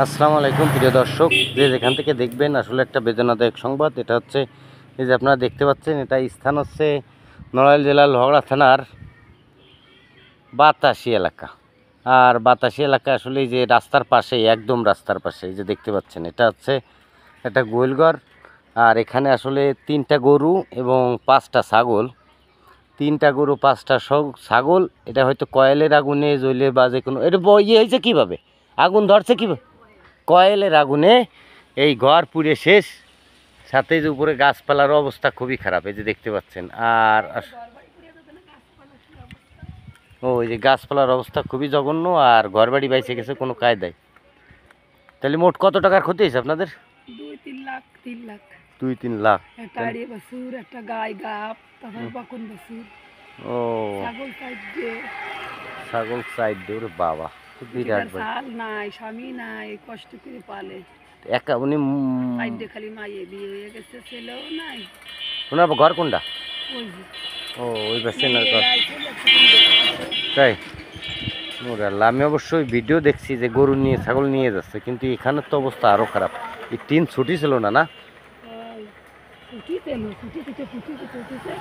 আসসালামু আলাইকুম প্রিয় দর্শক, যে যেখান থেকে দেখবেন আসলে একটা বেদনাদায়ক সংবাদ। এটা হচ্ছে এই যে আপনারা দেখতে পাচ্ছেন, এটা স্থান হচ্ছে নড়াইল জেলার লোহাগড়া থানার বাতাসি এলাকা। আর বাতাসি এলাকা আসলে এই যে রাস্তার পাশে, একদম রাস্তার পাশে এই যে দেখতে পাচ্ছেন, এটা হচ্ছে একটা গোয়ালঘর। আর এখানে আসলে 3টা গরু এবং 5টা ছাগল, 3টা গরু 5টা ছাগল, এটা হয়তো কয়েলের আগুনে জ্বলে বা যে কোনো, এটা ইয়ে হয়েছে কীভাবে, আগুন ধরছে কীভাবে? কয়েলের আগুনে এই ঘর পুড়ে শেষ। সাথে যে উপরে গাছপালার অবস্থা খুবই খারাপ, এই যে দেখতে পাচ্ছেন। আর ওই যে গাছপালার অবস্থা খুবই জঘন্য, আর ঘর বাড়ি বাইসে গেছে কোনো কায়দায়। তাহলে মোট কত টাকার ক্ষতি হয়েছে আপনাদের? 2-3 লাখ। 3 লাখ। 2-3 লাখ। একটা আড়ি বাছুর, একটা গাই গাপ, তারপর বকন বাছুর। ও, ছাগল সাইড দিয়ে। ছাগল সাইড দিয়ে, ওরে বাবা, বিরাট ভাই। সাল নাই, স্বামী নাই, কষ্ট করে পালে। একা উনি সাইড দিয়ে খালি মাইয়ে বিয়ে হয়ে গেছে, ছেলেও নাই। ওনার ঘর কোনটা? ওই যে ও, ওই পাশে ওনার ঘর। ছেলে ছোট। তাই ওরে আল্লাহ, আমি অবশ্যই ভিডিও দেখছি যে গরু নিয়ে ছাগল নিয়ে যাচ্ছে, কিন্তু এখানের তো অবস্থা আরও খারাপ। এই টিন ছুটি ছিল না, না? ফুটি তেল, ফুটি থেকে ফুটি উঠেছে,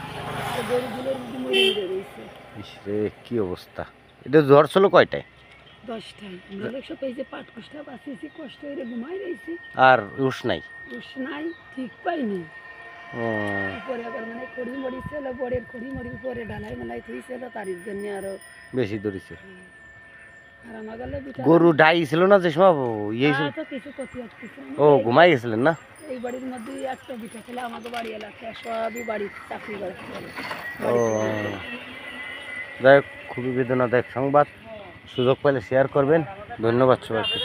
গরুগুলোর মধ্যে মরে রয়েছে। ইসরে, কি অবস্থা! এটা জ্বর ছিল কয়টায়? 10টায়। আমরা লোক সব এই যে পাট কষ্টা বাঁচিয়েছি, কষ্ট হয়ে ঘুমাই রয়েছি। আর উস নাই? উস নাই, ঠিক পাইনি। ও, উপরে আবার মানে খড়ি মরি ছিল, বড়ের খড়ি মরি উপরে ডালাই মালাই থইছিল, তার জন্য আরো বেশি ধরেছে। আর আমার গেলে গরু ডাই ছিল না যে সময় ইয়ে ছিল? তো কিছু ক্ষতি আটকেছে। ও, ঘুমাই গেছিলেন না? এই বাড়ির মধ্যে একটা বিটা ছিল, আমাকে বাড়ি এলাকায় সবই বাড়ি চাকরি করে। ও, যাই হোক, খুবই বেদনাদায়ক সংবাদ। সুযোগ পেলে শেয়ার করবেন। ধন্যবাদ সবাইকে।